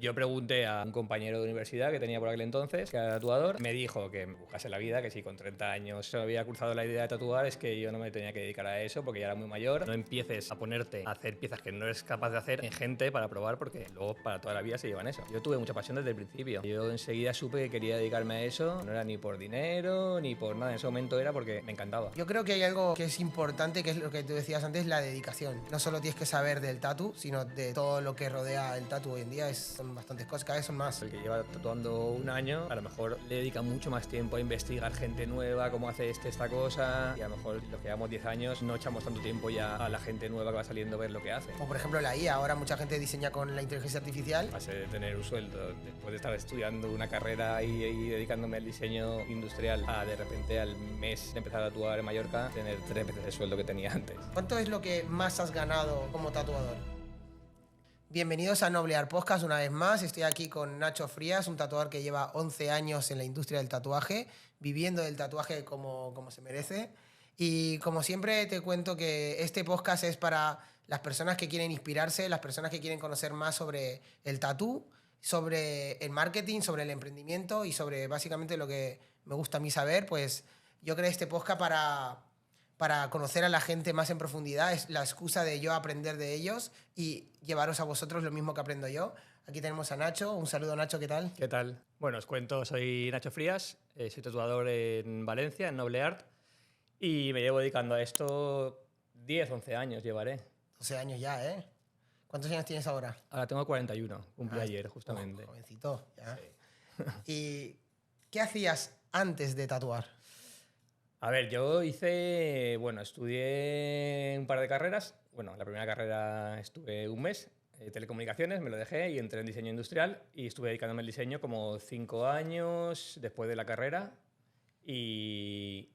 Yo pregunté a un compañero de universidad que tenía por aquel entonces, que era tatuador, me dijo que me buscase la vida, que si con 30 años se me había cruzado la idea de tatuar, es que yo no me tenía que dedicar a eso porque ya era muy mayor. No empieces a ponerte a hacer piezas que no eres capaz de hacer en gente para probar, porque luego para toda la vida se llevan eso. Yo tuve mucha pasión desde el principio. Yo enseguida supe que quería dedicarme a eso. No era ni por dinero, ni por nada. En ese momento era porque me encantaba. Yo creo que hay algo que es importante, que es lo que tú decías antes, la dedicación. No solo tienes que saber del tatu, sino de todo lo que rodea el tatu hoy en día. Son bastantes cosas, cada vez son más. El que lleva tatuando un año, a lo mejor le dedica mucho más tiempo a investigar gente nueva, cómo hace esta cosa, y a lo mejor los que llevamos 10 años no echamos tanto tiempo ya a la gente nueva que va saliendo a ver lo que hace. Como por ejemplo la IA, ahora mucha gente diseña con la inteligencia artificial. Pasé de tener un sueldo después de estar estudiando una carrera y dedicándome al diseño industrial a de repente al mes de empezar a tatuar en Mallorca tener 3 veces el sueldo que tenía antes. ¿Cuánto es lo que más has ganado como tatuador? Bienvenidos a Noble Art Podcast una vez más. Estoy aquí con Nacho Frías, un tatuador que lleva 11 años en la industria del tatuaje, viviendo del tatuaje como se merece. Y como siempre te cuento que este podcast es para las personas que quieren inspirarse, las personas que quieren conocer más sobre el tatú, sobre el marketing, sobre el emprendimiento y sobre básicamente lo que me gusta a mí saber. Pues yo creé este podcast para conocer a la gente más en profundidad. Es la excusa de yo aprender de ellos y llevaros a vosotros lo mismo que aprendo yo. Aquí tenemos a Nacho. Un saludo, Nacho, ¿qué tal? ¿Qué tal? Bueno, os cuento, soy Nacho Frías, soy tatuador en Valencia, en Noble Art, y me llevo dedicando a esto 10, 11 años llevaré. 12 años ya, ¿eh? ¿Cuántos años tienes ahora? Ahora tengo 41, cumplí ayer justamente. Jovencito, ya. Sí. ¿Y qué hacías antes de tatuar? A ver, yo estudié un par de carreras. Bueno, la primera carrera estuve un mes, telecomunicaciones, me lo dejé y entré en diseño industrial y estuve dedicándome al diseño como 5 años después de la carrera y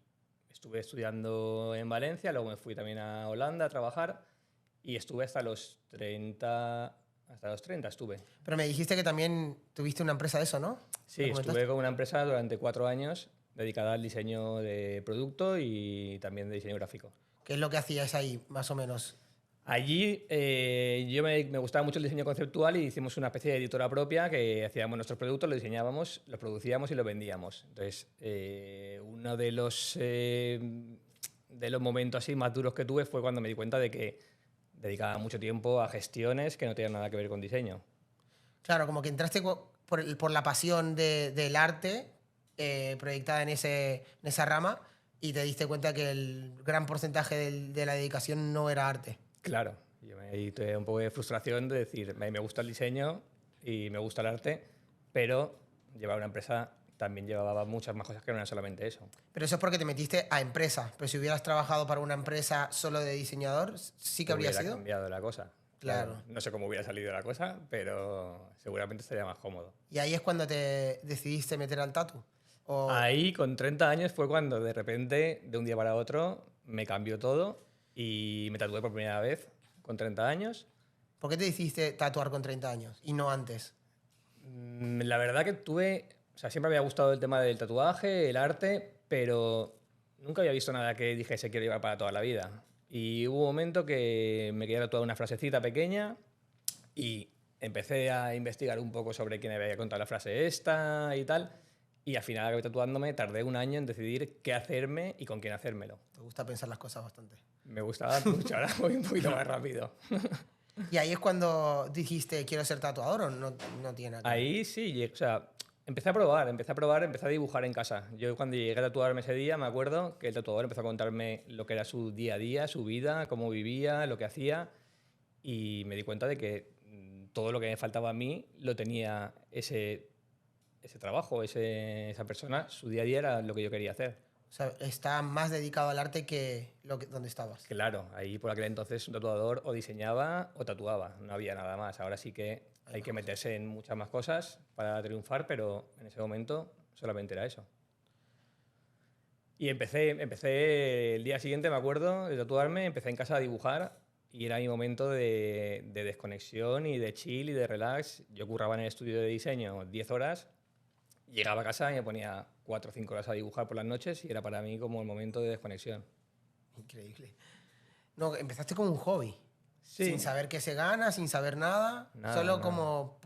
estuve estudiando en Valencia, luego me fui también a Holanda a trabajar y estuve hasta los 30 estuve. Pero me dijiste que también tuviste una empresa de eso, ¿no? Sí, estuve con una empresa durante 4 años dedicada al diseño de producto y también de diseño gráfico. ¿Qué es lo que hacías ahí, más o menos? Allí me gustaba mucho el diseño conceptual y hicimos una especie de editora propia que hacíamos nuestros productos, los diseñábamos, los producíamos y los vendíamos. Entonces, uno de los momentos así más duros que tuve fue cuando me di cuenta de que dedicaba mucho tiempo a gestiones que no tenían nada que ver con diseño. Claro, como que entraste por la pasión del arte proyectada en esa rama y te diste cuenta que el gran porcentaje de la dedicación no era arte. Claro, yo me tuve un poco de frustración de decir, me gusta el diseño y me gusta el arte, pero llevar una empresa también llevaba muchas más cosas que no era solamente eso. Pero eso es porque te metiste a empresa. Pero si hubieras trabajado para una empresa solo de diseñador, sí que habría sido. Hubiera cambiado la cosa. Claro. No sé cómo hubiera salido la cosa, pero seguramente estaría más cómodo. ¿Y ahí es cuando te decidiste meter al tatu? Ahí, con 30 años, fue cuando de repente, de un día para otro, me cambió todo y me tatué por primera vez con 30 años. ¿Por qué te decidiste tatuar con 30 años y no antes? La verdad que siempre me había gustado el tema del tatuaje, el arte, pero nunca había visto nada que dijese quiero llevar para toda la vida. Y hubo un momento que me quería tatuar una frasecita pequeña y empecé a investigar un poco sobre quién había contado la frase esta y tal. Y al final acabé tatuándome, tardé un año en decidir qué hacerme y con quién hacérmelo. Te gusta pensar las cosas bastante. Me gustaba mucho, ahora voy un poquito más rápido. ¿Y ahí es cuando dijiste quiero ser tatuador o no tiene nada que ver? Ahí sí, empecé a probar, empecé a dibujar en casa. Yo cuando llegué a tatuarme ese día me acuerdo que el tatuador empezó a contarme lo que era su día a día, su vida, cómo vivía, lo que hacía y me di cuenta de que todo lo que me faltaba a mí lo tenía ese trabajo, esa persona, su día a día era lo que yo quería hacer. O sea, está más dedicado al arte que donde estabas. Claro, ahí por aquel entonces un tatuador o diseñaba o tatuaba, no había nada más. Ahora sí que hay que meterse en muchas más cosas para triunfar, pero en ese momento solamente era eso. Y empecé el día siguiente, me acuerdo, de tatuarme, empecé en casa a dibujar y era mi momento de desconexión y de chill y de relax. Yo curraba en el estudio de diseño 10 horas, llegaba a casa y me ponía 4 o 5 horas a dibujar por las noches y era para mí como el momento de desconexión. Increíble. No, empezaste como un hobby. Sí. Sin saber qué se gana, sin saber nada. Nada, solo nada. como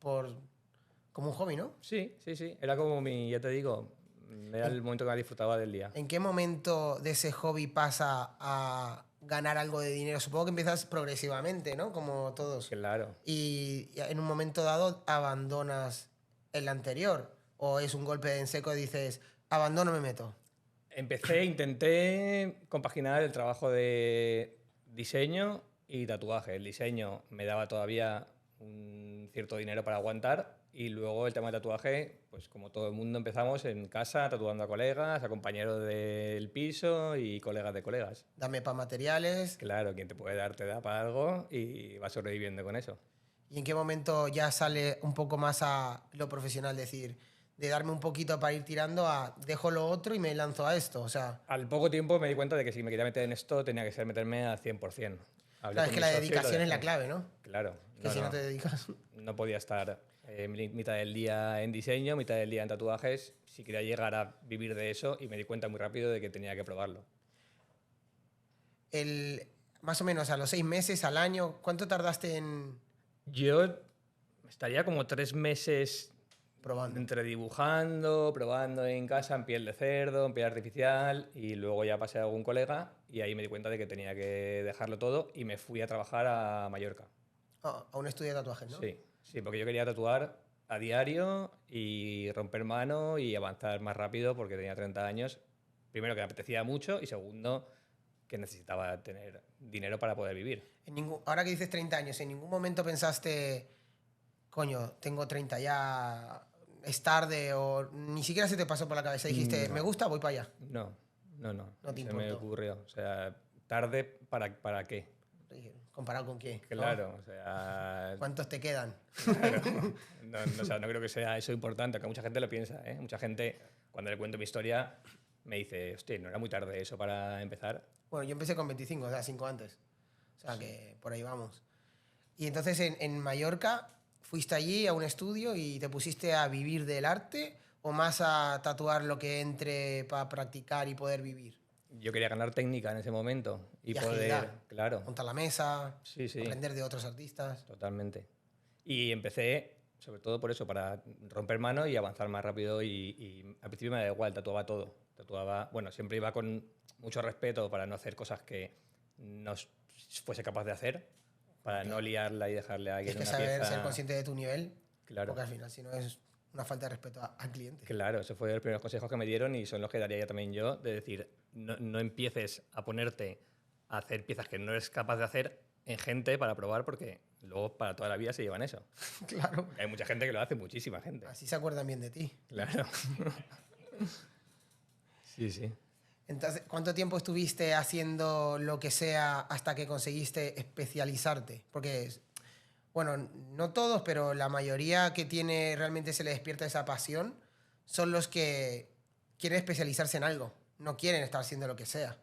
como un hobby, ¿no? Sí, sí, sí. Era como ya te digo, era el momento que más disfrutaba del día. ¿En qué momento de ese hobby pasa a ganar algo de dinero? Supongo que empiezas progresivamente, ¿no? Como todos. Claro. Y en un momento dado abandonas el anterior. O es un golpe en seco y dices, abandono, me meto. Intenté compaginar el trabajo de diseño y tatuaje. El diseño me daba todavía un cierto dinero para aguantar y luego el tema de tatuaje, pues como todo el mundo empezamos en casa tatuando a colegas, a compañeros del piso y colegas de colegas. Dame para materiales. Claro, quien te puede dar te da para algo y vas sobreviviendo con eso. ¿Y en qué momento ya sale un poco más a lo profesional? Decir, de darme un poquito para ir tirando a dejo lo otro y me lanzo a esto. O sea, Al poco tiempo me di cuenta de que si me quería meter en esto tenía que ser meterme al 100%. Hablé claro, es con que mi la socio y lo dedicación es la dejé. clave, ¿no? Claro. Que si no te dedicas. No podía estar mitad del día en diseño, mitad del día en tatuajes, si quería llegar a vivir de eso y me di cuenta muy rápido de que tenía que probarlo. Más o menos a los 6 meses, al año, ¿cuánto tardaste en Yo estaría como 3 meses probando? entre dibujando, probando en casa en piel de cerdo, en piel artificial y luego ya pasé a algún colega y ahí me di cuenta de que tenía que dejarlo todo y me fui a trabajar a Mallorca. A un estudio de tatuajes, ¿no? Sí, sí, porque yo quería tatuar a diario y romper mano y avanzar más rápido porque tenía 30 años. Primero que me apetecía mucho y segundo que necesitaba tener dinero para poder vivir. Ahora que dices 30 años, ¿en ningún momento pensaste, coño, tengo 30 ya, es tarde? O ni siquiera se te pasó por la cabeza, dijiste, No. me gusta, voy para allá. No, no, no. No te Se me importó. ocurrió. O sea, tarde para qué. ¿Comparado con qué? ¿No? Claro, o sea, ¿Cuántos te quedan? claro. O sea, no creo que sea eso importante, aunque mucha gente lo piensa, ¿eh? Mucha gente, cuando le cuento mi historia, me dice, hostia, ¿no era muy tarde eso para empezar? Bueno, yo empecé con 25, o sea, 5 antes. O sea, que por ahí vamos. Y entonces en Mallorca, ¿fuiste allí a un estudio y te pusiste a vivir del arte o más a tatuar lo que entre para practicar y poder vivir? Yo quería ganar técnica en ese momento y Y poder, agilidad. claro, Montar la mesa, sí, sí, aprender de otros artistas. totalmente. Y empecé, sobre todo por eso, para romper mano y avanzar más rápido y al principio me da igual, tatuaba todo. Tatuaba, bueno, siempre iba con mucho respeto para no hacer cosas que no fuese capaz de hacer, para no liarla y dejarle a alguien Tienes que una saber pieza. ser consciente de tu nivel, Claro, porque al final si no es una falta de respeto al cliente. claro, ese fue de los primeros consejos que me dieron y son los que daría ya también yo, de decir, no empieces a ponerte a hacer piezas que no eres capaz de hacer en gente para probar, porque luego para toda la vida se llevan eso. Claro. Hay mucha gente que lo hace, muchísima gente. Así se acuerdan bien de ti. Claro. Sí, sí. Entonces, ¿cuánto tiempo estuviste haciendo lo que sea hasta que conseguiste especializarte? Porque, bueno, no todos, pero la mayoría que tiene realmente se le despierta esa pasión son los que quieren especializarse en algo. No quieren estar haciendo lo que sea,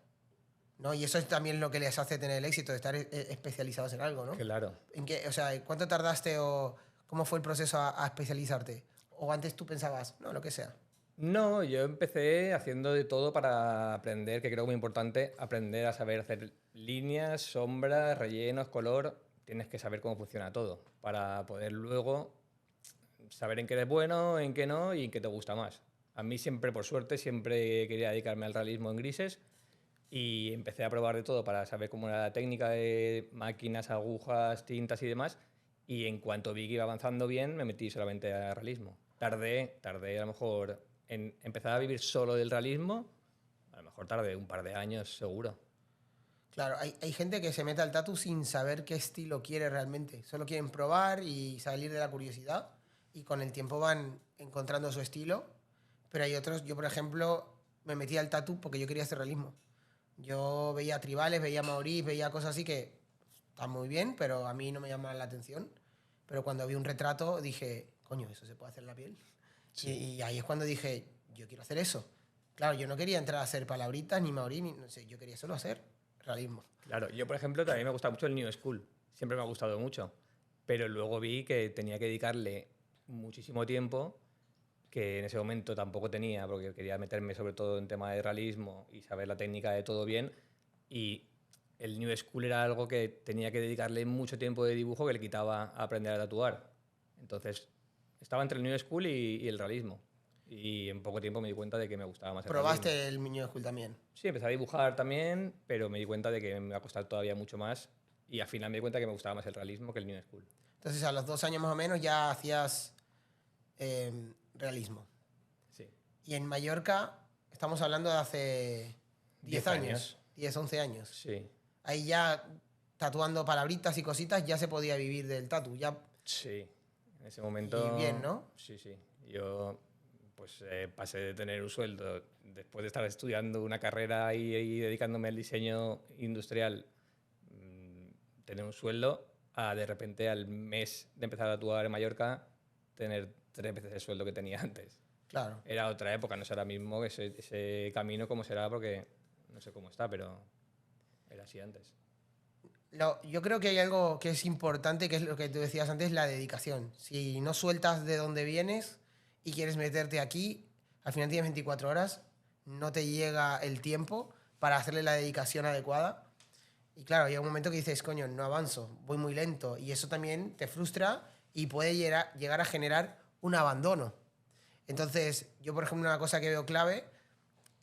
¿no? Y eso es también lo que les hace tener el éxito, de estar especializados en algo, ¿no? Claro. ¿En qué, o sea, cuánto tardaste o cómo fue el proceso a especializarte? ¿O antes tú pensabas, no, lo que sea? No, yo empecé haciendo de todo para aprender, que creo que es muy importante, aprender a saber hacer líneas, sombras, rellenos, color. Tienes que saber cómo funciona todo para poder luego saber en qué eres bueno, en qué no y en qué te gusta más. A mí siempre, por suerte, siempre quería dedicarme al realismo en grises y empecé a probar de todo para saber cómo era la técnica de máquinas, agujas, tintas y demás. Y en cuanto vi que iba avanzando bien, me metí solamente al realismo. Tardé a lo mejor en empezar a vivir solo del realismo, a lo mejor tardé un par de años seguro. Claro, hay gente que se mete al tatu sin saber qué estilo quiere realmente. Solo quieren probar y salir de la curiosidad y con el tiempo van encontrando su estilo. Pero hay otros, yo por ejemplo, me metí al tatu porque yo quería hacer realismo. Yo veía tribales, veía maorís, veía cosas así que están muy bien, pero a mí no me llamaban la atención. Pero cuando vi un retrato dije, coño, ¿eso se puede hacer en la piel? Sí. Y ahí es cuando dije, yo quiero hacer eso. Claro, yo no quería entrar a hacer palabritas, ni maorí, ni no sé, yo quería solo hacer realismo. Claro, yo por ejemplo también me gusta mucho el New School, siempre me ha gustado mucho, pero luego vi que tenía que dedicarle muchísimo tiempo, que en ese momento tampoco tenía, porque quería meterme sobre todo en tema de realismo y saber la técnica de todo bien, y el New School era algo que tenía que dedicarle mucho tiempo de dibujo que le quitaba a aprender a tatuar. Entonces Estaba entre el New School y el realismo. Y en poco tiempo me di cuenta de que me gustaba más el realismo. ¿Probaste el New School también? Sí, empecé a dibujar también, pero me di cuenta de que me iba a costar todavía mucho más. Y al final me di cuenta que me gustaba más el realismo que el New School. Entonces a los 2 años más o menos ya hacías realismo. Sí. Y en Mallorca estamos hablando de hace 10 años. 10, 11 años. Sí. Ahí ya tatuando palabritas y cositas ya se podía vivir del tatu. Ya... Sí. En ese momento... Y bien, ¿no? Sí, sí. Yo pues pasé de tener un sueldo después de estar estudiando una carrera y dedicándome al diseño industrial, tener un sueldo, a de repente al mes de empezar a tatuar en Mallorca tener 3 veces el sueldo que tenía antes. Claro. Era otra época, no sé ahora mismo ese camino cómo será, porque no sé cómo está, pero era así antes. Yo creo que hay algo que es importante, que es lo que tú decías antes, la dedicación. Si no sueltas de dónde vienes y quieres meterte aquí, al final tienes 24 horas, no te llega el tiempo para hacerle la dedicación adecuada. Y claro, hay un momento que dices, coño, no avanzo, voy muy lento. Y eso también te frustra y puede llegar a generar un abandono. Entonces, yo, por ejemplo, una cosa que veo clave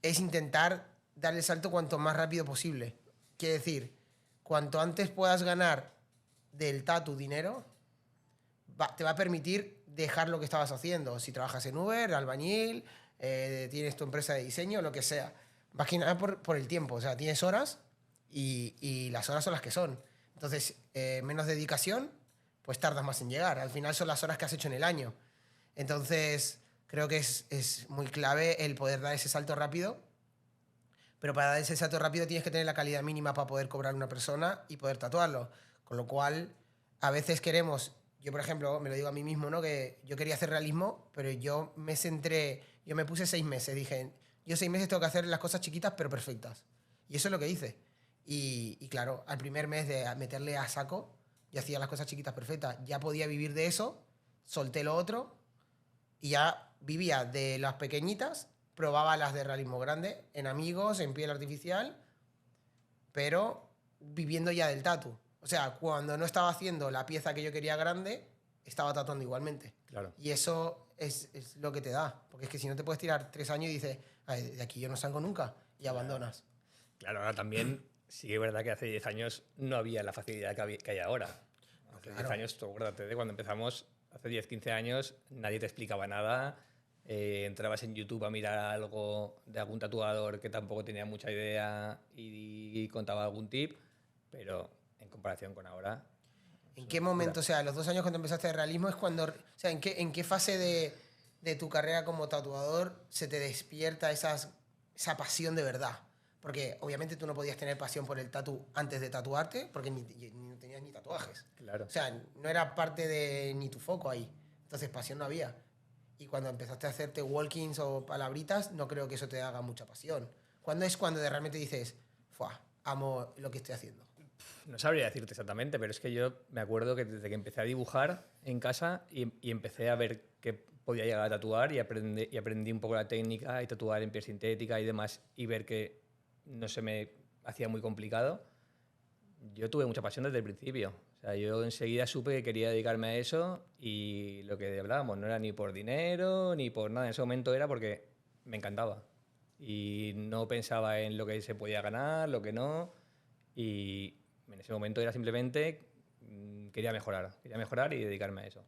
es intentar dar el salto cuanto más rápido posible. Quiere decir, cuanto antes puedas ganar del tatu dinero, te va a permitir dejar lo que estabas haciendo. Si trabajas en Uber, albañil, tienes tu empresa de diseño, lo que sea. Más que nada por el tiempo. O sea, tienes horas y las horas son las que son. Entonces, menos dedicación, pues tardas más en llegar. Al final son las horas que has hecho en el año. Entonces, creo que es muy clave el poder dar ese salto rápido. Pero para dar ese salto rápido tienes que tener la calidad mínima para poder cobrar una persona y poder tatuarlo. Con lo cual, a veces queremos... Yo, por ejemplo, me lo digo a mí mismo, ¿no? Que yo quería hacer realismo, pero yo me puse 6 meses. Dije, yo 6 meses tengo que hacer las cosas chiquitas pero perfectas. Y eso es lo que hice. Y claro, al primer mes de meterle a saco, yo hacía las cosas chiquitas perfectas. Ya podía vivir de eso, solté lo otro y ya vivía de las pequeñitas, probaba las de realismo grande, en amigos, en piel artificial, pero viviendo ya del tatu. O sea, cuando no estaba haciendo la pieza que yo quería grande, estaba tatuando igualmente. Claro. Y eso es lo que te da. Porque es que si no te puedes tirar 3 años y dices, "Ay, de aquí yo no salgo nunca", y Claro. abandonas. Claro, ahora también sí que es verdad que hace 10 años no había la facilidad que hay ahora. Hace 10 años, tú acuérdate de cuando empezamos, hace 10, 15 años, nadie te explicaba nada. Entrabas en YouTube a mirar algo de algún tatuador que tampoco tenía mucha idea y contaba algún tip, pero en comparación con ahora... ¿En qué momento, o sea, los 2 años cuando empezaste de realismo es cuando, o sea, en qué fase de tu carrera como tatuador se te despierta esa pasión de verdad? Porque obviamente tú no podías tener pasión por el tatu antes de tatuarte, porque no tenías ni tatuajes. Claro. O sea, no era parte de ni tu foco ahí. Entonces pasión no había. Y cuando empezaste a hacerte walkings o palabritas, no creo que eso te haga mucha pasión. ¿Cuándo es cuando realmente dices, ¡fua! Amo lo que estoy haciendo? No sabría decirte exactamente, pero es que yo me acuerdo que desde que empecé a dibujar en casa y empecé a ver que podía llegar a tatuar y aprendí un poco la técnica y tatuar en piel sintética y demás y ver que no se me hacía muy complicado, yo tuve mucha pasión desde el principio. O sea, yo enseguida supe que quería dedicarme a eso y lo que hablábamos no era ni por dinero ni por nada. En ese momento era porque me encantaba y no pensaba en lo que se podía ganar, lo que no, y en ese momento era simplemente quería mejorar y dedicarme a eso.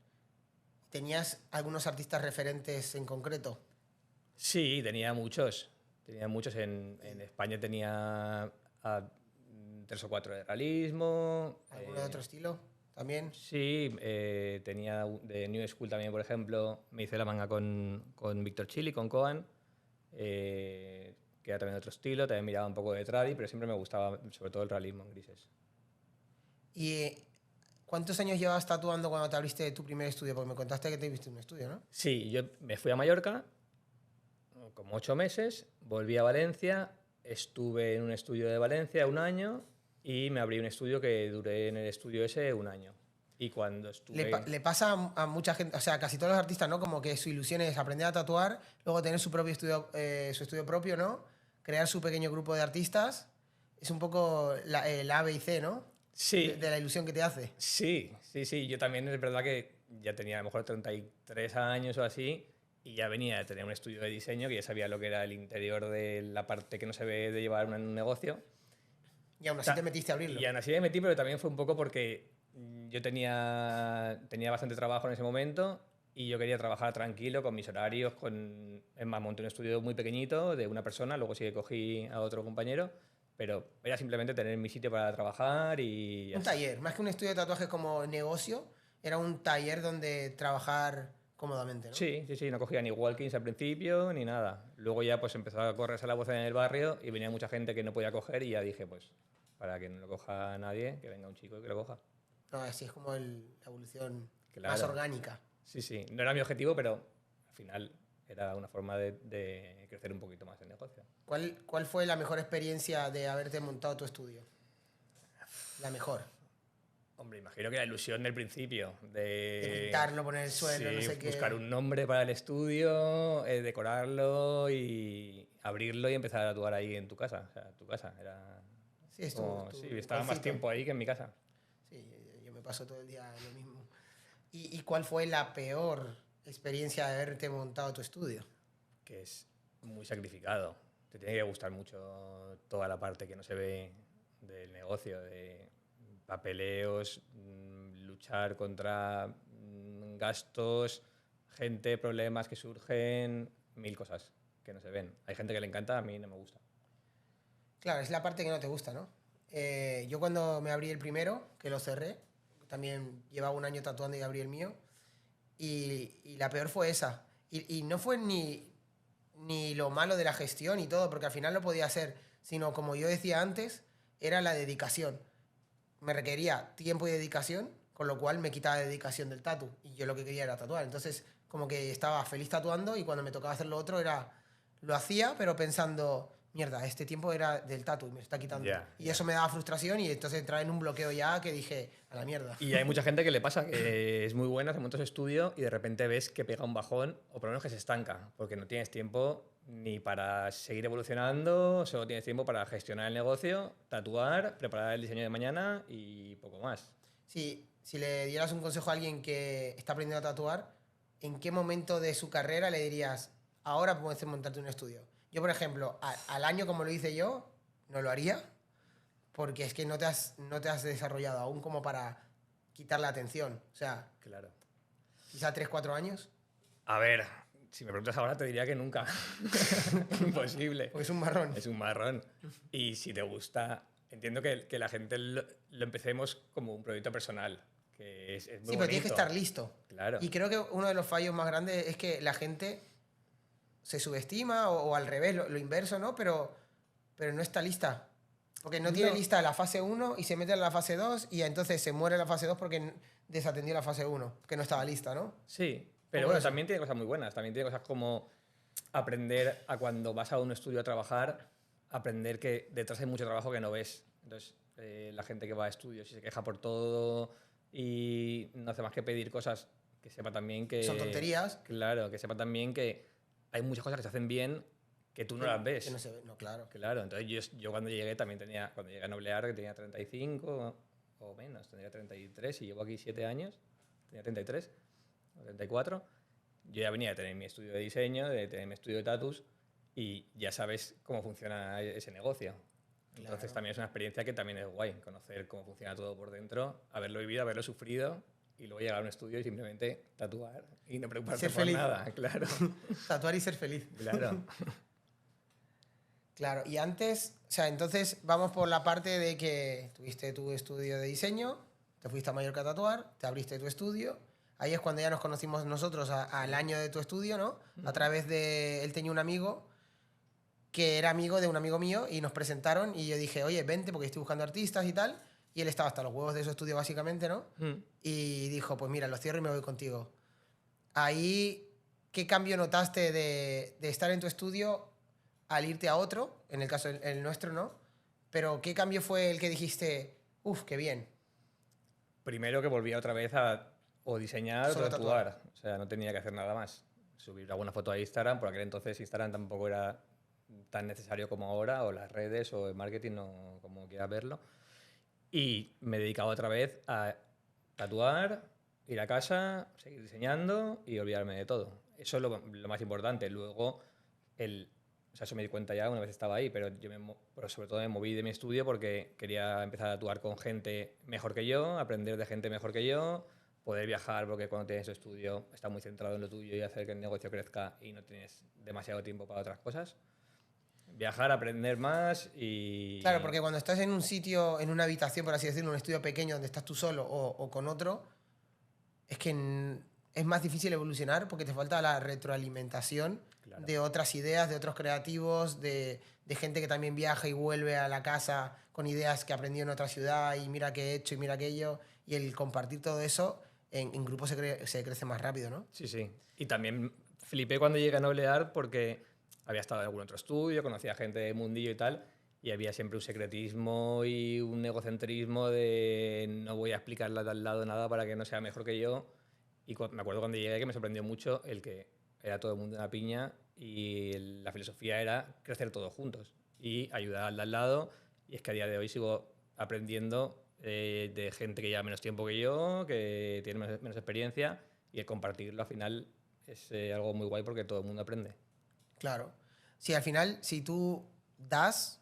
¿Tenías algunos artistas referentes en concreto? Sí, tenía muchos. En España tenía a 3 o 4 de realismo. ¿Alguno de otro estilo también? Sí, tenía de New School también, por ejemplo. Me hice la manga con Víctor Chili, con Koan, que era también de otro estilo. También miraba un poco de tradi, pero siempre me gustaba sobre todo el realismo en grises. ¿Y cuántos años llevabas tatuando cuando te abriste tu primer estudio? Porque me contaste que te viste un estudio, ¿no? Sí, yo me fui a Mallorca como 8 meses, volví a Valencia, estuve en un estudio de Valencia 1 año y me abrí un estudio que duré en el estudio ese 1 año. Y cuando estuve... Le pasa a mucha gente, o sea, casi todos los artistas, ¿no? Como que su ilusión es aprender a tatuar, luego tener su propio estudio, su estudio propio, ¿no? Crear su pequeño grupo de artistas. Es un poco el A, B y C, ¿no? Sí. De la ilusión que te hace. Sí. Yo también es verdad que ya tenía a lo mejor 33 años o así, y ya venía de tener un estudio de diseño, que ya sabía lo que era el interior de la parte que no se ve de llevar un negocio. Y aún así te metiste a abrirlo. Y aún así me metí, pero también fue un poco porque yo tenía bastante trabajo en ese momento y yo quería trabajar tranquilo con mis horarios. Es más, monté un estudio muy pequeñito de una persona, luego sí que cogí a otro compañero, pero era simplemente tener mi sitio para trabajar y... Un taller, más que un estudio de tatuajes como negocio, era un taller donde trabajar cómodamente, ¿no? Sí, sí, sí, no cogía ni walk-ins al principio ni nada. Luego ya pues empezó a correrse la voz en el barrio y venía mucha gente que no podía coger y ya dije, pues, para que no lo coja nadie, que venga un chico y que lo coja. No, así es como la evolución Claro. más orgánica. Sí, sí. No era mi objetivo, pero al final era una forma de crecer un poquito más el negocio. ¿Cuál fue la mejor experiencia de haberte montado tu estudio? La mejor. Hombre, imagino que la ilusión del principio, De pintarlo, poner el suelo, sí, no sé qué. buscar un nombre para el estudio, decorarlo y abrirlo y empezar a tatuar ahí en tu casa. O sea, tu casa era... Sí, estuvo. Sí, estaba más tiempo ahí que en mi casa. Sí, yo me paso todo el día lo mismo. ¿Y cuál fue la peor experiencia de haberte montado tu estudio? Que es muy sacrificado. Te tiene que gustar mucho toda la parte que no se ve del negocio, de papeleos, luchar contra gastos, gente, problemas que surgen, mil cosas que no se ven. Hay gente que le encanta, a mí no me gusta. Claro, es la parte que no te gusta, ¿no? Yo cuando me abrí el primero, que lo cerré, también llevaba un año tatuando y abrí el mío, y la peor fue esa. Y no fue ni lo malo de la gestión y todo, porque al final lo podía hacer, sino como yo decía antes, era la dedicación. Me requería tiempo y dedicación, con lo cual me quitaba dedicación del tatu, y yo lo que quería era tatuar. Entonces, como que estaba feliz tatuando y cuando me tocaba hacer lo otro lo hacía, pero pensando, mierda, este tiempo era del tatu y me está quitando. Y eso me daba frustración y entonces entraba en un bloqueo ya que dije, a la mierda. Y hay mucha gente que le pasa, que es muy buena, se monta su estudio y de repente ves que pega un bajón o por lo menos que se estanca, porque no tienes tiempo ni para seguir evolucionando, solo tienes tiempo para gestionar el negocio, tatuar, preparar el diseño de mañana y poco más. Sí, si le dieras un consejo a alguien que está aprendiendo a tatuar, ¿en qué momento de su carrera le dirías, ahora puedes montarte un estudio? Yo, por ejemplo, al año como lo hice yo, no lo haría, porque es que no te has desarrollado aún como para quitar la atención. O sea, claro. Quizá 3, 4 años. A ver, si me preguntas ahora te diría que nunca. Imposible. Porque es un marrón. Es un marrón. Y si te gusta, entiendo que la gente lo empecemos como un proyecto personal. Que es muy sí, pero tienes que estar listo. Claro. Y creo que uno de los fallos más grandes es que la gente se subestima o al revés, lo inverso, ¿no? Pero no está lista. Porque no tiene lista la fase 1 y se mete en la fase 2 y entonces se muere la fase 2 porque desatendió la fase 1, que no estaba lista, ¿no? Sí, pero bueno, también tiene cosas muy buenas. También tiene cosas como aprender a cuando vas a un estudio a trabajar, aprender que detrás hay mucho trabajo que no ves. Entonces, la gente que va a estudios y se queja por todo y no hace más que pedir cosas, que sepa también que... Son tonterías. Claro, que sepa también que hay muchas cosas que se hacen bien que tú no las ves. Que no se ve, no, claro. Claro, entonces yo cuando llegué también tenía, cuando llegué a Noblear, que tenía 35 o menos, tendría 33 y llevo aquí 7 años, tenía 33 o 34. Yo ya venía de tener mi estudio de diseño, de tener mi estudio de tatus y ya sabes cómo funciona ese negocio. Entonces también es una experiencia que también es guay, conocer cómo funciona todo por dentro, haberlo vivido, haberlo sufrido y luego llegar a un estudio y simplemente tatuar y no preocuparte por nada. Claro. Tatuar y ser feliz. Claro. Claro, y antes, o sea, entonces vamos por la parte de que tuviste tu estudio de diseño, te fuiste a Mallorca a tatuar, te abriste tu estudio. Ahí es cuando ya nos conocimos nosotros al año de tu estudio, ¿no? A través de... Él tenía un amigo que era amigo de un amigo mío y nos presentaron y yo dije, oye, vente porque estoy buscando artistas y tal. Y él estaba hasta los huevos de su estudio básicamente, ¿no? Y dijo, pues mira, lo cierro y me voy contigo. Ahí, ¿qué cambio notaste de estar en tu estudio al irte a otro? En el caso el nuestro, ¿no? Pero ¿qué cambio fue el que dijiste, uff, qué bien? Primero que volvía otra vez a o diseñar o tatuar. O sea, no tenía que hacer nada más. Subir alguna foto a Instagram, por aquel entonces Instagram tampoco era tan necesario como ahora, o las redes, o el marketing, o como quieras verlo. Y me dedicaba otra vez a tatuar ir a casa, seguir diseñando y olvidarme de todo. Eso es lo más importante. Luego, o sea, eso me di cuenta ya una vez estaba ahí, pero pero sobre todo me moví de mi estudio porque quería empezar a actuar con gente mejor que yo, aprender de gente mejor que yo, poder viajar, porque cuando tienes tu estudio estás muy centrado en lo tuyo y hacer que el negocio crezca y no tienes demasiado tiempo para otras cosas. Viajar, aprender más y... Claro, porque cuando estás en un sitio, en una habitación, por así decirlo, un estudio pequeño donde estás tú solo o con otro, es que es más difícil evolucionar porque te falta la retroalimentación Claro. de otras ideas, de otros creativos, de gente que también viaja y vuelve a la casa con ideas que aprendió en otra ciudad y mira qué he hecho y mira aquello. Y el compartir todo eso en grupo se crece más rápido, ¿no? Sí, sí. Y también flipé cuando llegué a Noble Art porque había estado en algún otro estudio, conocía gente de mundillo y tal, y había siempre un secretismo y un egocentrismo de no voy a explicarle a tal lado nada para que no sea mejor que yo. Y me acuerdo cuando llegué que me sorprendió mucho el que era todo el mundo una piña y la filosofía era crecer todos juntos y ayudar al de al lado. Y es que a día de hoy sigo aprendiendo de gente que lleva menos tiempo que yo, que tiene menos experiencia, y el compartirlo al final es algo muy guay porque todo el mundo aprende. Claro. Sí, al final, si tú das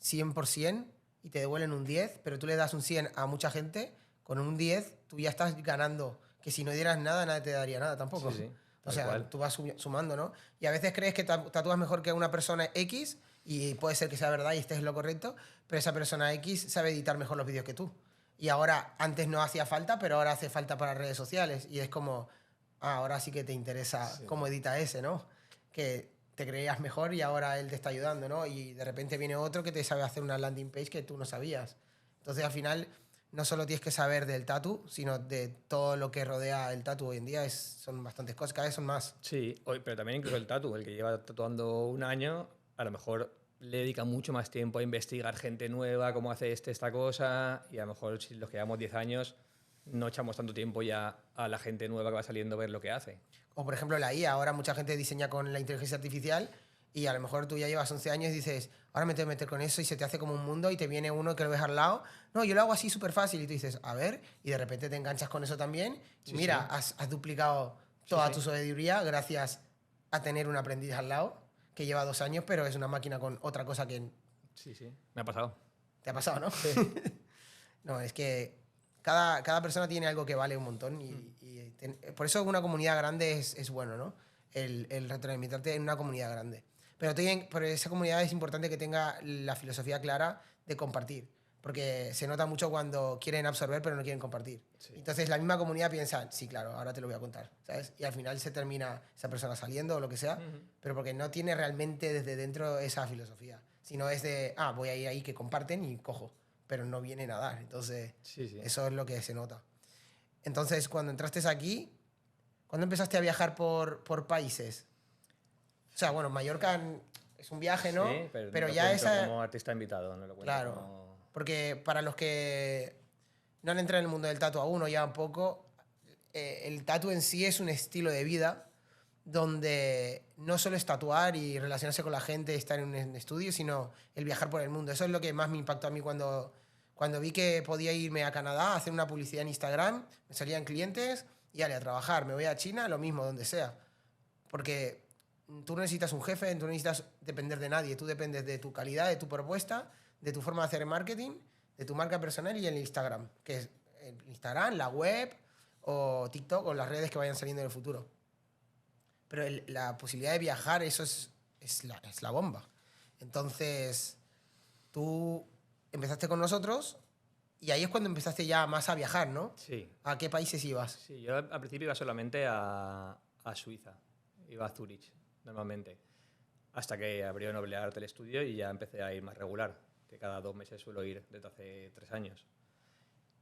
100% y te devuelven un 10, pero tú le das un 100 a mucha gente, con un 10 tú ya estás ganando. Que si no dieras nada, nadie te daría nada tampoco. Sí, sí, O tal sea, cual. tú vas sumando, ¿no? Y a veces crees que tatúas mejor que una persona X y puede ser que sea verdad y estés en lo correcto, pero esa persona X sabe editar mejor los vídeos que tú. Y ahora, antes no hacía falta, pero ahora hace falta para redes sociales. Y es como, ahora sí que te interesa Sí. cómo edita ese, ¿no? Que te creías mejor y ahora él te está ayudando, ¿no? Y de repente viene otro que te sabe hacer una landing page que tú no sabías. Entonces, al final, no solo tienes que saber del tatu, sino de todo lo que rodea el tatu hoy en día. Son bastantes cosas, cada vez son más. Sí, pero también incluso el tatu, el que lleva tatuando un año, a lo mejor le dedica mucho más tiempo a investigar gente nueva, cómo hace esta cosa, y a lo mejor si los que llevamos 10 años no echamos tanto tiempo ya a la gente nueva que va saliendo a ver lo que hace. O por ejemplo la IA, ahora mucha gente diseña con la inteligencia artificial y a lo mejor tú ya llevas 11 años y dices, ahora me tengo que meter con eso y se te hace como un mundo y te viene uno que lo ves al lado. No, yo lo hago así súper fácil y tú dices, a ver, y de repente te enganchas con eso también y Sí, mira, sí. has duplicado toda Sí, tu sí. sabiduría gracias a tener un aprendiz al lado que lleva 2 años, pero es una máquina con otra cosa que Sí, sí. Me ha pasado. te ha pasado, ¿no? Sí. No, es que cada persona tiene algo que vale un montón por eso una comunidad grande es bueno, ¿no? El retroalimentarte en una comunidad grande. Pero esa comunidad es importante que tenga la filosofía clara de compartir, porque se nota mucho cuando quieren absorber pero no quieren compartir. Sí. Entonces la misma comunidad piensa, sí, claro, ahora te lo voy a contar, ¿sabes? Y al final se termina esa persona saliendo o lo que sea, pero porque no tiene realmente desde dentro esa filosofía, sino es de, voy a ir ahí que comparten y cojo, pero no vienen a dar. Entonces, Sí, sí. eso es lo que se nota. Entonces, cuando entraste aquí, ¿cuándo empezaste a viajar por países? O sea, bueno, Mallorca es un viaje, ¿no? Sí, pero no lo ya cuento esa... como artista invitado, no lo cuento Claro, como... porque para los que no han entrado en el mundo del tatu aún o ya un poco, el tatu en sí es un estilo de vida donde no solo es tatuar y relacionarse con la gente, estar en un estudio, sino el viajar por el mundo. Eso es lo que más me impactó a mí cuando vi que podía irme a Canadá a hacer una publicidad en Instagram, me salían clientes y a trabajar. Me voy a China, lo mismo, donde sea. Porque tú no necesitas un jefe, tú no necesitas depender de nadie. Tú dependes de tu calidad, de tu propuesta, de tu forma de hacer marketing, de tu marca personal y el Instagram, que es el Instagram, la web o TikTok o las redes que vayan saliendo en el futuro. Pero la posibilidad de viajar, eso es la bomba. Entonces, tú empezaste con nosotros y ahí es cuando empezaste ya más a viajar, ¿no? Sí. ¿A qué países ibas? Sí, yo al principio iba solamente a Suiza, iba a Zurich normalmente, hasta que abrió Noble Art el estudio y ya empecé a ir más regular, que cada 2 meses suelo ir desde hace 3 años.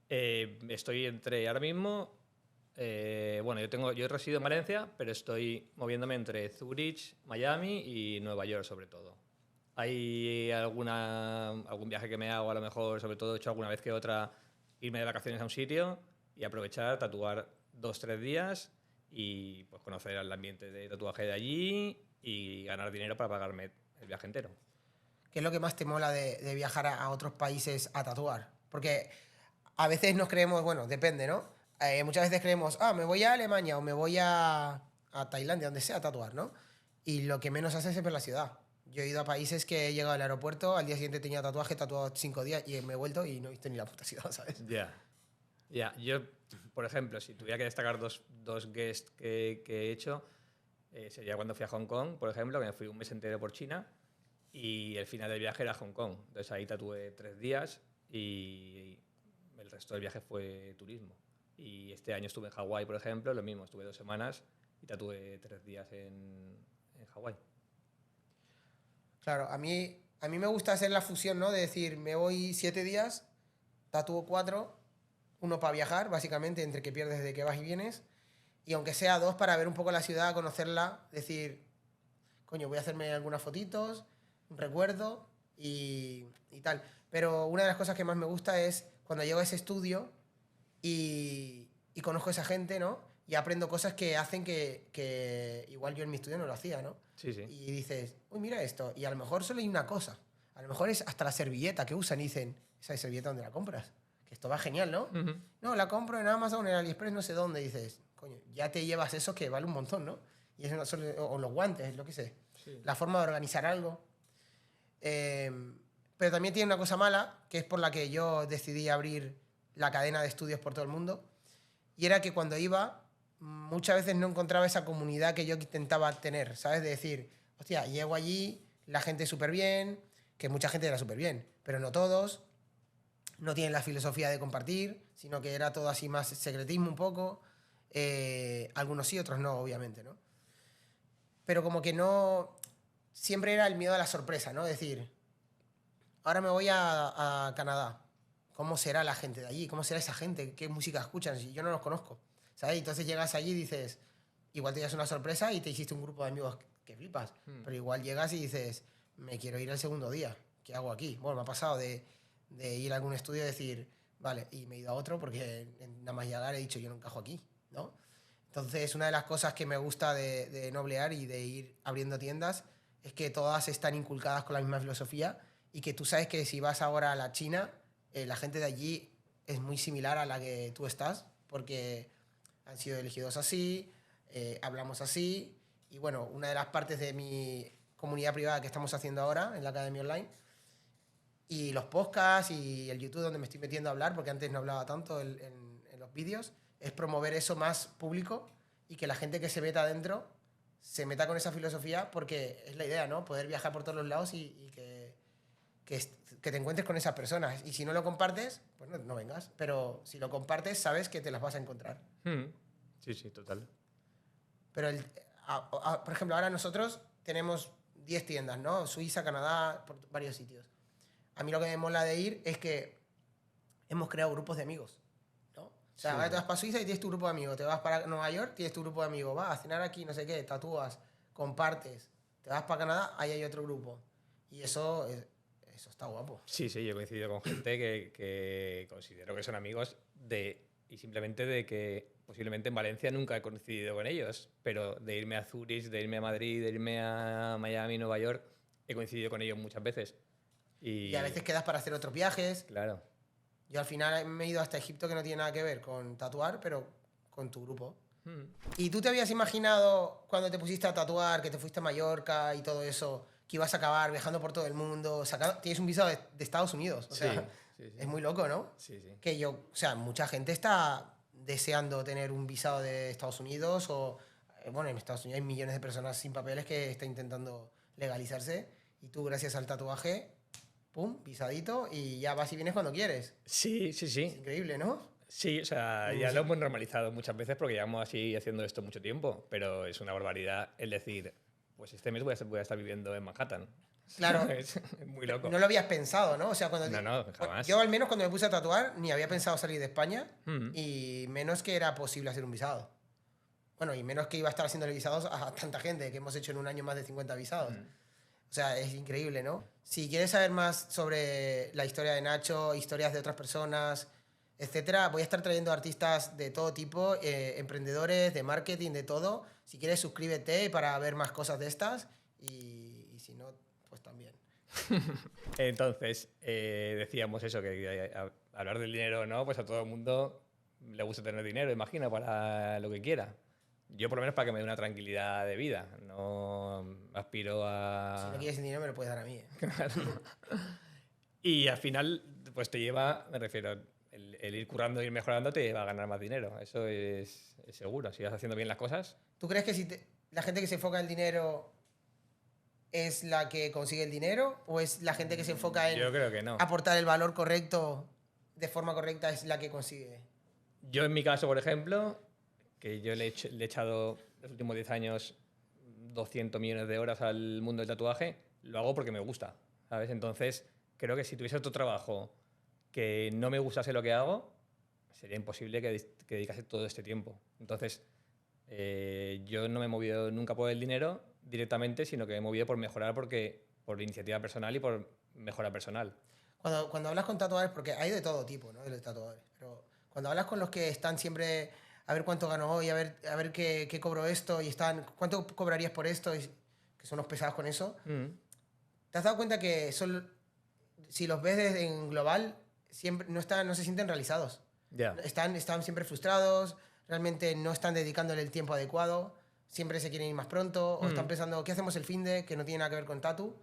Estoy ahora mismo, yo resido en Valencia, pero estoy moviéndome entre Zurich, Miami y Nueva York sobre todo. Hay algún viaje que me hago, a lo mejor, sobre todo he hecho alguna vez que otra, irme de vacaciones a un sitio y aprovechar, tatuar 2-3 días y pues conocer el ambiente de tatuaje de allí y ganar dinero para pagarme el viaje entero. ¿Qué es lo que más te mola de viajar a otros países a tatuar? Porque a veces nos creemos, bueno, depende, ¿no? muchas veces creemos, me voy a Alemania o me voy a Tailandia, donde sea, a tatuar, ¿no? Y lo que menos haces es ver la ciudad. Yo he ido a países que he llegado al aeropuerto, al día siguiente tenía tatuaje, tatuado 5 días y me he vuelto y no he visto ni la puta ciudad, ¿sabes? Ya. Yo, por ejemplo, si tuviera que destacar dos guests que he hecho, sería cuando fui a Hong Kong, por ejemplo, que me fui un mes entero por China y el final del viaje era Hong Kong. Entonces ahí tatué 3 días y el resto del viaje fue turismo. Y este año estuve en Hawái, por ejemplo, lo mismo, estuve 2 semanas y tatué 3 días en Hawái. Claro, a mí me gusta hacer la fusión, ¿no? De decir, me voy 7 días, tatúo 4, uno para viajar, básicamente, entre que pierdes de que vas y vienes, y aunque sea 2 para ver un poco la ciudad, conocerla, decir, coño, voy a hacerme algunas fotitos, un recuerdo y tal. Pero una de las cosas que más me gusta es cuando llego a ese estudio y conozco a esa gente, ¿no? Y aprendo cosas que hacen que igual yo en mi estudio no lo hacía, ¿no? Sí. Y dices, uy, mira esto. Y a lo mejor solo hay una cosa. A lo mejor es hasta la servilleta que usan y dicen, ¿esa servilleta dónde la compras? Que esto va genial, ¿no? Uh-huh. No, la compro en Amazon, en AliExpress, no sé dónde. Y dices, coño, ya te llevas eso que vale un montón, ¿no? Y eso no solo, o los guantes, lo que sé. Sí. La forma de organizar algo. Pero también tiene una cosa mala, que es por la que yo decidí abrir la cadena de estudios por todo el mundo. Y era que cuando iba, muchas veces no encontraba esa comunidad que yo intentaba tener, ¿sabes? De decir, hostia, llego allí, la gente súper bien, que mucha gente era súper bien, pero no todos, no tienen la filosofía de compartir, sino que era todo así más secretismo un poco, algunos sí, otros no, obviamente, ¿no? Pero como que no, siempre era el miedo a la sorpresa, ¿no? Decir, ahora me voy a Canadá, ¿cómo será la gente de allí? ¿Cómo será esa gente? ¿Qué música escuchan? Si yo no los conozco. ¿Sabes? Entonces llegas allí y dices, igual te llevas una sorpresa y te hiciste un grupo de amigos que flipas. Pero igual llegas y dices, me quiero ir el segundo día. ¿Qué hago aquí? Bueno, me ha pasado de ir a algún estudio y decir, vale, y me he ido a otro porque nada más llegar he dicho, yo no encajo aquí, ¿no? Entonces, una de las cosas que me gusta de Noblear y de ir abriendo tiendas es que todas están inculcadas con la misma filosofía y que tú sabes que si vas ahora a la China, la gente de allí es muy similar a la que tú estás, porque han sido elegidos así, hablamos así, y bueno, una de las partes de mi comunidad privada que estamos haciendo ahora en la Academia Online, y los podcasts y el YouTube donde me estoy metiendo a hablar, porque antes no hablaba tanto en los vídeos, es promover eso más público y que la gente que se meta adentro se meta con esa filosofía, porque es la idea, ¿no? Poder viajar por todos los lados y que te encuentres con esas personas. Y si no lo compartes, pues no vengas. Pero si lo compartes, sabes que te las vas a encontrar. Sí, total. Pero, por ejemplo, ahora nosotros tenemos 10 tiendas, ¿no? Suiza, Canadá, por varios sitios. A mí lo que me mola de ir es que hemos creado grupos de amigos, ¿no? O sea, ahora te vas para Suiza y tienes tu grupo de amigos. Te vas para Nueva York, tienes tu grupo de amigos. Vas a cenar aquí, no sé qué, tatúas, compartes. Te vas para Canadá, ahí hay otro grupo. Y eso está guapo. Sí, yo he coincidido con gente que considero que son amigos y simplemente de que posiblemente en Valencia nunca he coincidido con ellos, pero de irme a Zurich, de irme a Madrid, de irme a Miami, Nueva York, he coincidido con ellos muchas veces. Y a veces quedas para hacer otros viajes. Claro. Yo al final me he ido hasta Egipto, que no tiene nada que ver con tatuar, pero con tu grupo. ¿Y tú te habías imaginado cuando te pusiste a tatuar, que te fuiste a Mallorca y todo eso, que ibas a acabar viajando por todo el mundo? Tienes un visado de Estados Unidos. O sea, sí. Es muy loco, ¿no? Sí. Que o sea, mucha gente está deseando tener un visado de Estados Unidos o, bueno, en Estados Unidos hay millones de personas sin papeles que están intentando legalizarse y tú, gracias al tatuaje, pum, visadito y ya vas y vienes cuando quieres. Sí. Es increíble, ¿no? Sí, o sea, ya lo hemos normalizado muchas veces porque llevamos así haciendo esto mucho tiempo, pero es una barbaridad el decir, pues este mes voy a estar viviendo en Manhattan. Claro. Es muy loco. No lo habías pensado, ¿no? O sea, No, jamás. Yo al menos cuando me puse a tatuar ni había pensado salir de España y menos que era posible hacer un visado. Bueno, y menos que iba a estar haciendo visados a tanta gente, que hemos hecho en un año más de 50 visados. O sea, es increíble, ¿no? Si quieres saber más sobre la historia de Nacho, historias de otras personas, etcétera, voy a estar trayendo artistas de todo tipo, emprendedores, de marketing, de todo. Si quieres, suscríbete para ver más cosas de estas y si no, pues también. Entonces, decíamos eso, que hablar del dinero, ¿no? Pues a todo el mundo le gusta tener dinero, imagino, para lo que quiera. Yo por lo menos para que me dé una tranquilidad de vida. No aspiro Si no a... quieres dinero, me lo puedes dar a mí. Y al final, pues te lleva, me refiero, el ir currando y ir mejorando te lleva a ganar más dinero. Eso es seguro. Si vas haciendo bien las cosas. ¿Tú crees que la gente que se enfoca en el dinero es la que consigue el dinero? ¿O es la gente que se enfoca en Yo creo que no. aportar el valor correcto de forma correcta es la que consigue? Yo en mi caso, por ejemplo, que yo le he echado los últimos 10 años 200 millones de horas al mundo del tatuaje, lo hago porque me gusta, ¿sabes? Entonces, creo que si tuviese otro trabajo que no me gustase lo que hago, sería imposible que dedicase todo este tiempo. Entonces, yo no me he movido nunca por el dinero directamente, sino que me he movido por mejorar por iniciativa personal y por mejora personal. Cuando hablas con tatuadores, porque hay de todo tipo, ¿no? De los tatuadores, pero cuando hablas con los que están siempre a ver cuánto gano hoy, a ver qué cobro esto, y están, ¿cuánto cobrarías por esto? Que son los pesados con eso. ¿Te has dado cuenta que si los ves en global, siempre no se sienten realizados? Ya. Están siempre frustrados, realmente no están dedicándole el tiempo adecuado, siempre se quieren ir más pronto, o están pensando, ¿qué hacemos el finde? Que no tiene nada que ver con tatu.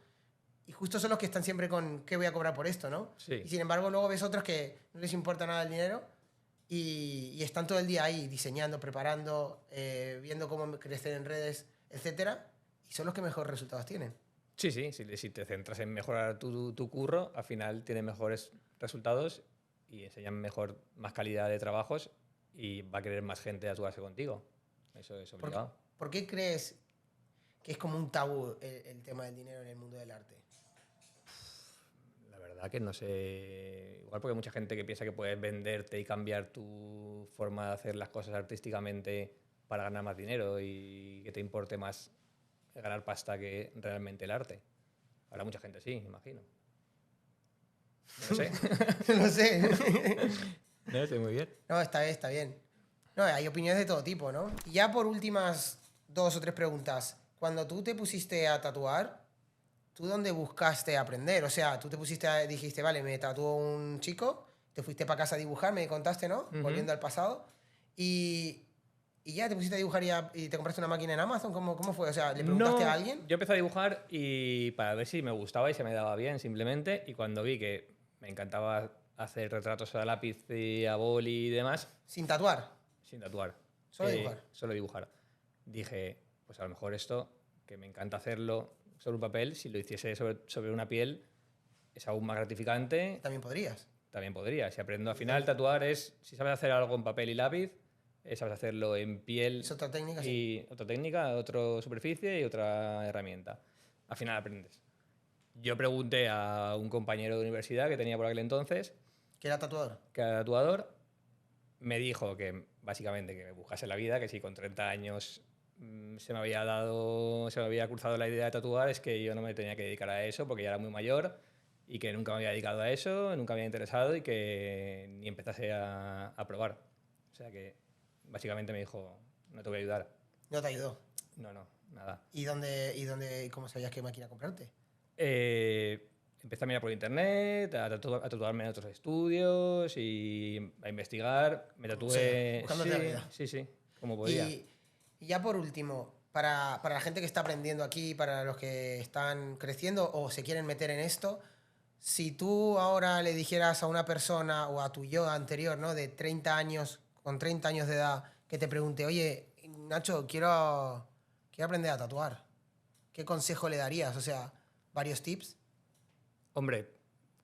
Y justo son los que están siempre con, ¿qué voy a cobrar por esto? ¿No? Sí. Y sin embargo, luego ves otros que no les importa nada el dinero y están todo el día ahí diseñando, preparando, viendo cómo crecer en redes, etcétera, y son los que mejores resultados tienen. Sí, sí, si te centras en mejorar tu curro, al final tienes mejores resultados y enseñan más calidad de trabajos y va a querer más gente tatuarse contigo. Eso es obligado. ¿Por qué crees que es como un tabú el tema del dinero en el mundo del arte? La verdad que no sé. Igual porque hay mucha gente que piensa que puedes venderte y cambiar tu forma de hacer las cosas artísticamente para ganar más dinero y que te importe más ganar pasta que realmente el arte. Habrá mucha gente sí, imagino. No sé. No sé. No sé muy bien. No, está bien. No, hay opiniones de todo tipo, ¿no? Y ya por últimas 2 o 3 preguntas. Cuando tú te pusiste a tatuar, ¿tú dónde buscaste aprender? O sea, tú dijiste, vale, me tatuó un chico, te fuiste para casa a dibujar, me contaste, ¿no? Volviendo al pasado. Y ya te pusiste a dibujar y te compraste una máquina en Amazon. ¿Cómo fue? O sea, ¿le preguntaste a alguien? Yo empecé a dibujar y para ver si me gustaba y se me daba bien simplemente. Y cuando vi que me encantaba hacer retratos a lápiz y a boli y demás. Sin tatuar. Sin tatuar. Solo dibujar. Solo dibujar. Dije, pues a lo mejor esto, que me encanta hacerlo sobre un papel, si lo hiciese sobre una piel, es aún más gratificante. También podrías. También podría. Si aprendo al final, tatuar es, si sabes hacer algo en papel y lápiz, sabes hacerlo en piel. Es otra técnica, y otra técnica, otra superficie y otra herramienta. Al final aprendes. Yo pregunté a un compañero de universidad que tenía por aquel entonces, que era tatuador. Que era tatuador, me dijo que básicamente que me buscase la vida, que si con 30 años se me había cruzado la idea de tatuar, es que yo no me tenía que dedicar a eso porque ya era muy mayor y que nunca me había dedicado a eso, nunca me había interesado y que ni empezase a probar. O sea que básicamente me dijo, no te voy a ayudar. ¿No te ayudó? No, nada. ¿Y cómo sabías qué máquina comprarte? Empecé a mirar por internet, a tatuarme en otros estudios y a investigar. Me tatué. Buscándote la vida. Sí, como podía. Y ya por último, para la gente que está aprendiendo aquí, para los que están creciendo o se quieren meter en esto, si tú ahora le dijeras a una persona o a tu yo anterior, ¿no? De 30 años, con 30 años de edad, que te pregunte, oye, Nacho, quiero aprender a tatuar, ¿qué consejo le darías? O sea, varios tips. Hombre,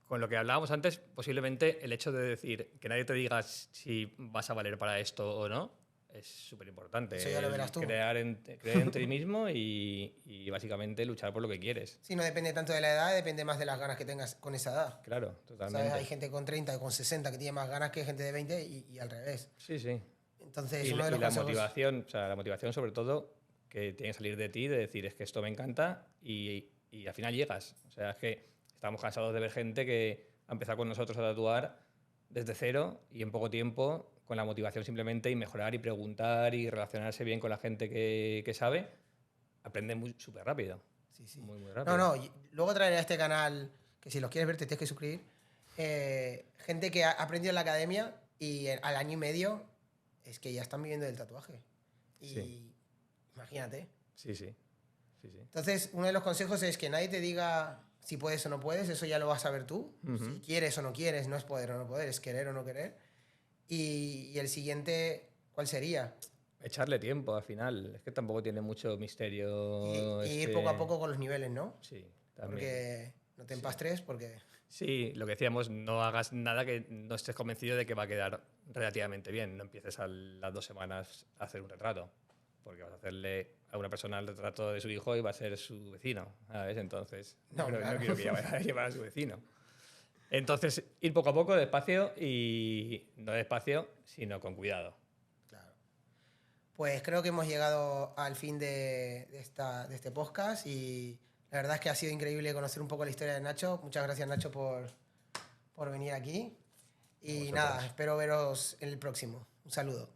con lo que hablábamos antes, posiblemente el hecho de decir que nadie te diga si vas a valer para esto o no es súper importante. Eso ya lo verás tú. Creer en ti mismo y básicamente luchar por lo que quieres. Sí, no depende tanto de la edad, depende más de las ganas que tengas con esa edad. Claro, totalmente. ¿Sabes? Hay gente con 30 y con 60 que tiene más ganas que gente de 20 y al revés. Sí. Entonces, y uno de los la consejos... motivación, o sea, la motivación sobre todo que tiene que salir de ti, de decir es que esto me encanta y al final llegas. O sea, es que estamos cansados de ver gente que ha empezado con nosotros a tatuar desde cero y en poco tiempo con la motivación simplemente y mejorar y preguntar y relacionarse bien con la gente que sabe, aprende súper rápido. Sí. Muy rápido. No, luego traeré a este canal, que si los quieres ver te tienes que suscribir, gente que ha aprendido en la academia Y al año y medio es que ya están viviendo del tatuaje. Y Sí. imagínate. Sí, sí. Sí, sí. Entonces, uno de los consejos es que nadie te diga si puedes o no puedes, eso ya lo vas a ver tú. Ujú. Si quieres o no quieres, no es poder o no poder, es querer o no querer. Y el siguiente, ¿cuál sería? Echarle tiempo al final. Es que tampoco tiene mucho misterio. Y ir poco a poco con los niveles, ¿no? Sí, también. Porque no te empastres, porque... Sí, lo que decíamos, no hagas nada que no estés convencido de que va a quedar relativamente bien. No empieces a las 2 semanas a hacer un retrato, porque vas a hacerle a una persona el retrato de su hijo y va a ser su vecino, ¿sabes? Entonces, No, no claro. quiero que vaya a llevar a su vecino. Entonces, ir poco a poco, despacio, y no despacio, sino con cuidado. Claro. Pues creo que hemos llegado al fin de este podcast y la verdad es que ha sido increíble conocer un poco la historia de Nacho. Muchas gracias, Nacho, por venir aquí. Y vosotros. nada, espero veros en el próximo. Un saludo.